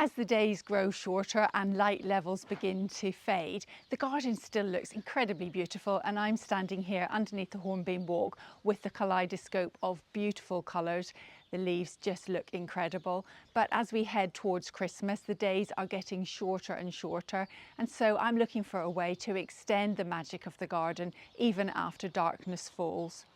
As the days grow shorter and light levels begin to fade, the garden still looks incredibly beautiful, and I'm standing here underneath the hornbeam walk with the kaleidoscope of beautiful colours. The leaves just look incredible. But as we head towards Christmas, the days are getting shorter and shorter, and so I'm looking for a way to extend the magic of the garden even after darkness falls.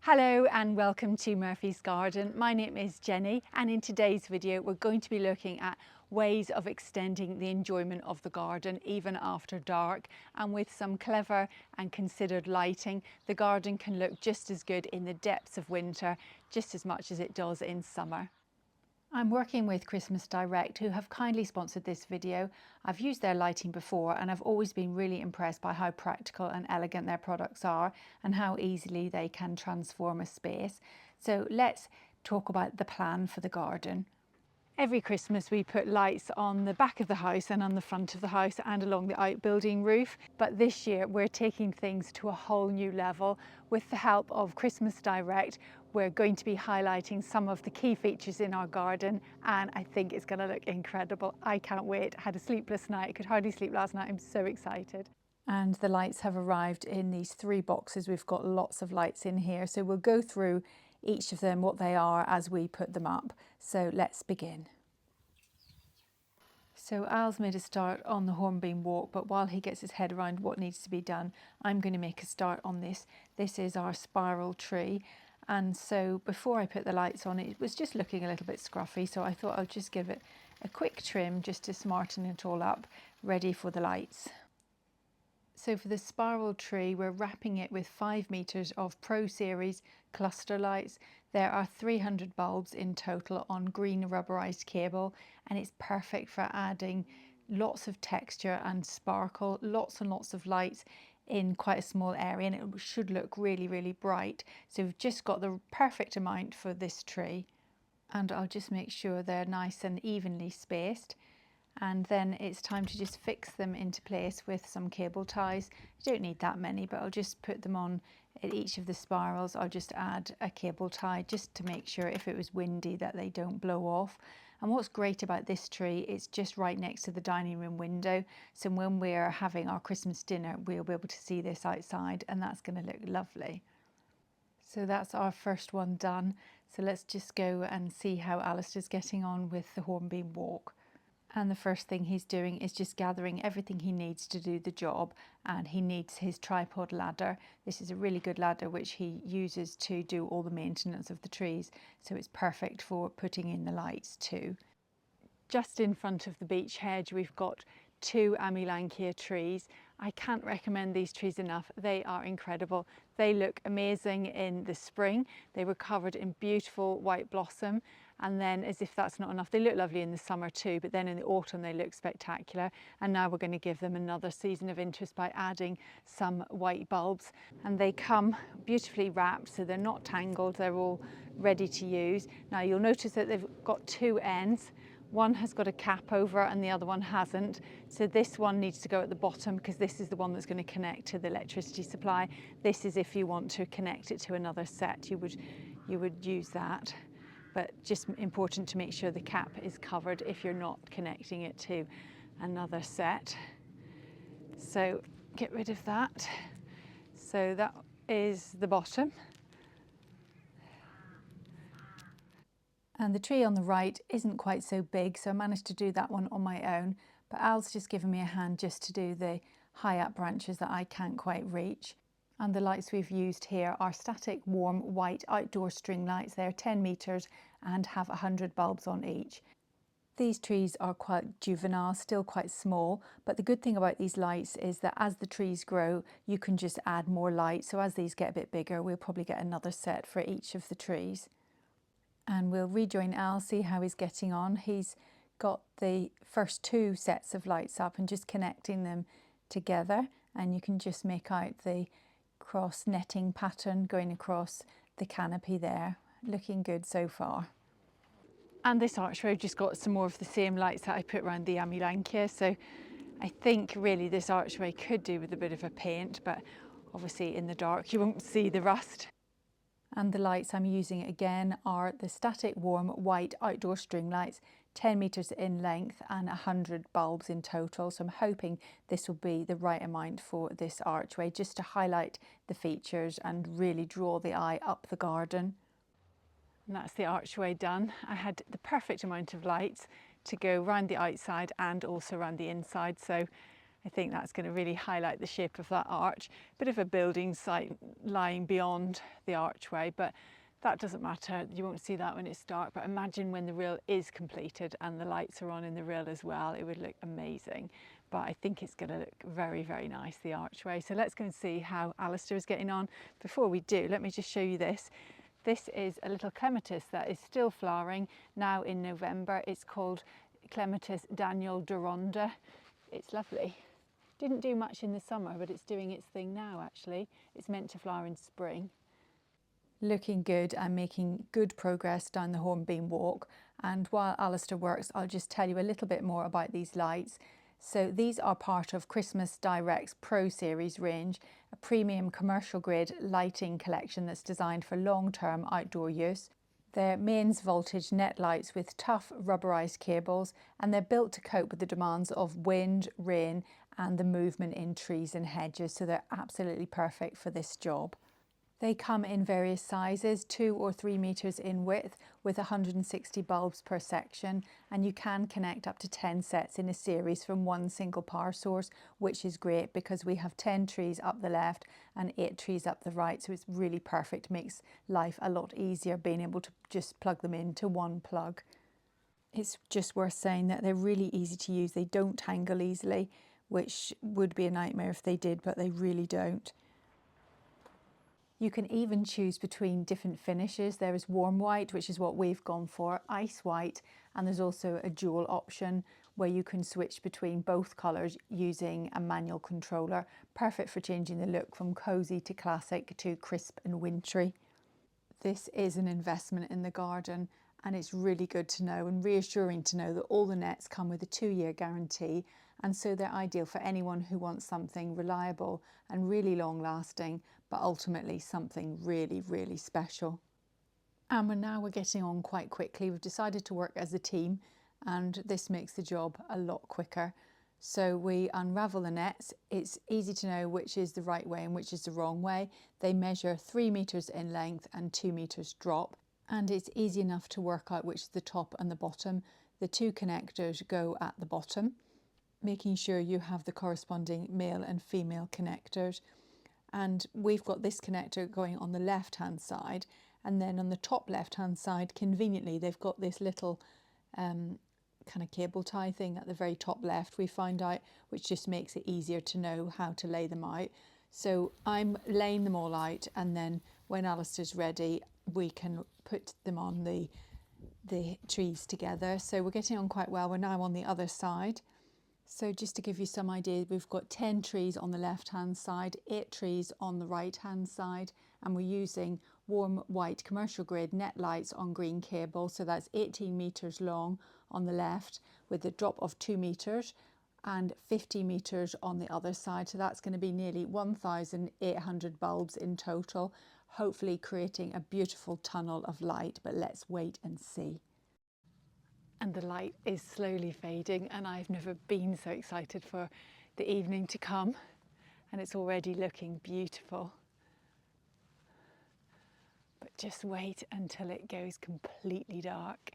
Hello and welcome to Murphy's Garden. My name is Jenny, and in today's video we're going to be looking at ways of extending the enjoyment of the garden even after dark, and with some clever and considered lighting, the garden can look just as good in the depths of winter just as much as it does in summer. I'm working with Christmas Direct, who have kindly sponsored this video. I've used their lighting before and I've always been really impressed by how practical and elegant their products are and how easily they can transform a space. So let's talk about the plan for the garden. Every Christmas we put lights on the back of the house and on the front of the house and along the outbuilding roof. But this year we're taking things to a whole new level. With the help of Christmas Direct, we're going to be highlighting some of the key features in our garden, and I think it's going to look incredible. I can't wait. I had a sleepless night. I could hardly sleep last night. I'm so excited. And the lights have arrived in these 3 boxes. We've got lots of lights in here, so we'll go through each of them, what they are, as we put them up. So let's begin. So Al's made a start on the hornbeam walk, but while he gets his head around what needs to be done, I'm going to make a start on this. This is our spiral tree, and so before I put the lights on, it was just looking a little bit scruffy, so I thought I'll just give it a quick trim just to smarten it all up, ready for the lights. So for the spiral tree, we're wrapping it with 5 meters of Pro Series cluster lights. There are 300 bulbs in total on green rubberised cable, and it's perfect for adding lots of texture and sparkle, lots and lots of lights in quite a small area, and it should look really, really bright. So we've just got the perfect amount for this tree, and I'll just make sure they're nice and evenly spaced. And then it's time to just fix them into place with some cable ties. You don't need that many, but I'll just put them on at each of the spirals. I'll just add a cable tie just to make sure if it was windy that they don't blow off. And what's great about this tree, it's just right next to the dining room window. So when we're having our Christmas dinner, we'll be able to see this outside, and that's going to look lovely. So that's our first one done. So let's just go and see how Alistair's getting on with the hornbeam walk. And the first thing he's doing is just gathering everything he needs to do the job, and he needs his tripod ladder. This is a really good ladder which he uses to do all the maintenance of the trees, so it's perfect for putting in the lights too. Just in front of the beech hedge we've got 2 Amilankia trees. I can't recommend these trees enough. They are incredible. They look amazing in the spring. They were covered in beautiful white blossom, and then, as if that's not enough, they look lovely in the summer too, but then in the autumn they look spectacular. And now we're going to give them another season of interest by adding some white bulbs, and they come beautifully wrapped, so they're not tangled, they're all ready to use. Now you'll notice that they've got 2 ends. One has got a cap over and the other one hasn't. So this one needs to go at the bottom because this is the one that's going to connect to the electricity supply. This is if you want to connect it to another set, you would use that. But just important to make sure the cap is covered if you're not connecting it to another set. So get rid of that. So that is the bottom. And the tree on the right isn't quite so big, so I managed to do that one on my own. But Al's just given me a hand just to do the high up branches that I can't quite reach. And the lights we've used here are static, warm, white outdoor string lights. They're 10 meters and have 100 bulbs on each. These trees are quite juvenile, still quite small, but the good thing about these lights is that as the trees grow, you can just add more light. So as these get a bit bigger, we'll probably get another set for each of the trees. And we'll rejoin Al, see how he's getting on. He's got the first 2 sets of lights up and just connecting them together, and you can just make out the cross netting pattern going across the canopy there. Looking good so far. And this archway just got some more of the same lights that I put around the Amilankia, so I think really this archway could do with a bit of a paint, but obviously in the dark you won't see the rust. And the lights I'm using again are the static warm white outdoor string lights, 10 metres in length and 100 bulbs in total. So I'm hoping this will be the right amount for this archway, just to highlight the features and really draw the eye up the garden. And that's the archway done. I had the perfect amount of lights to go round the outside and also around the inside. So I think that's going to really highlight the shape of that arch. Bit of a building site lying beyond the archway, but that doesn't matter. You won't see that when it's dark, but imagine when the reel is completed and the lights are on in the reel as well. It would look amazing. But I think it's going to look very, very nice, the archway. So let's go and see how Alistair is getting on. Before we do, let me just show you this. This is a little clematis that is still flowering now in November. It's called Clematis Daniel Doronda. It's lovely. Didn't do much in the summer, but it's doing its thing now actually. It's meant to flower in spring. Looking good and making good progress down the Hornbeam Walk. And while Alistair works, I'll just tell you a little bit more about these lights. So these are part of Christmas Direct's Pro Series range, a premium commercial grade lighting collection that's designed for long-term outdoor use. They're mains voltage net lights with tough rubberised cables, and they're built to cope with the demands of wind, rain and the movement in trees and hedges, so they're absolutely perfect for this job. They come in various sizes, 2 or 3 metres in width with 160 bulbs per section, and you can connect up to 10 sets in a series from one single power source, which is great because we have 10 trees up the left and 8 trees up the right, so it's really perfect. Makes life a lot easier being able to just plug them into one plug. It's just worth saying that they're really easy to use. They don't tangle easily, which would be a nightmare if they did, but they really don't. You can even choose between different finishes. There is warm white, which is what we've gone for, ice white, and there's also a dual option where you can switch between both colours using a manual controller. Perfect for changing the look from cosy to classic to crisp and wintry. This is an investment in the garden, and it's really good to know and reassuring to know that all the nets come with a 2-year guarantee, and so they're ideal for anyone who wants something reliable and really long lasting, but ultimately something really, really special. And we're getting on quite quickly. We've decided to work as a team, and this makes the job a lot quicker. So we unravel the nets. It's easy to know which is the right way and which is the wrong way. They measure 3 metres in length and 2 metres drop, and it's easy enough to work out which is the top and the bottom. The 2 connectors go at the bottom, making sure you have the corresponding male and female connectors. And we've got this connector going on the left hand side, and then on the top left hand side, conveniently, they've got this little kind of cable tie thing at the very top left, we found out, which just makes it easier to know how to lay them out. So I'm laying them all out, and then when Alistair's ready, we can put them on the trees together. So we're getting on quite well. We're now on the other side. So just to give you some idea, we've got 10 trees on the left hand side, 8 trees on the right hand side, and we're using warm white commercial grade net lights on green cable. So that's 18 metres long on the left with a drop of 2 metres and 50 metres on the other side. So that's going to be nearly 1,800 bulbs in total, hopefully creating a beautiful tunnel of light, but let's wait and see. And the light is slowly fading, and I've never been so excited for the evening to come, and it's already looking beautiful. But just wait until it goes completely dark.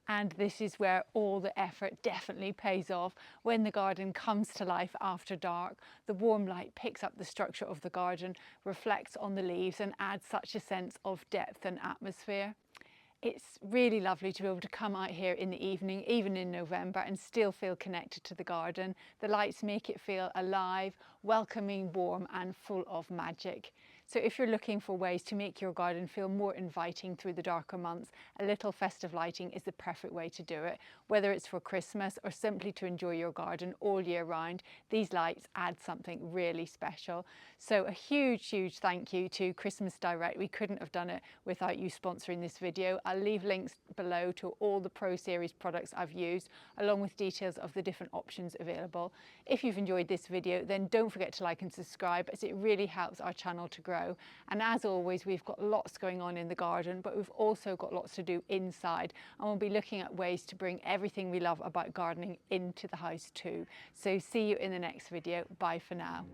And this is where all the effort definitely pays off. When the garden comes to life after dark, the warm light picks up the structure of the garden, reflects on the leaves and adds such a sense of depth and atmosphere. It's really lovely to be able to come out here in the evening, even in November, and still feel connected to the garden. The lights make it feel alive, welcoming, warm and full of magic. So if you're looking for ways to make your garden feel more inviting through the darker months, a little festive lighting is the perfect way to do it. Whether it's for Christmas or simply to enjoy your garden all year round, these lights add something really special. So a huge thank you to Christmas Direct. We couldn't have done it without you sponsoring this video. I'll leave links below to all the Pro Series products I've used, along with details of the different options available. If you've enjoyed this video, then don't forget to like and subscribe, as it really helps our channel to grow. And as always, we've got lots going on in the garden, but we've also got lots to do inside, and we'll be looking at ways to bring everything we love about gardening into the house too. So see you in the next video. Bye for now.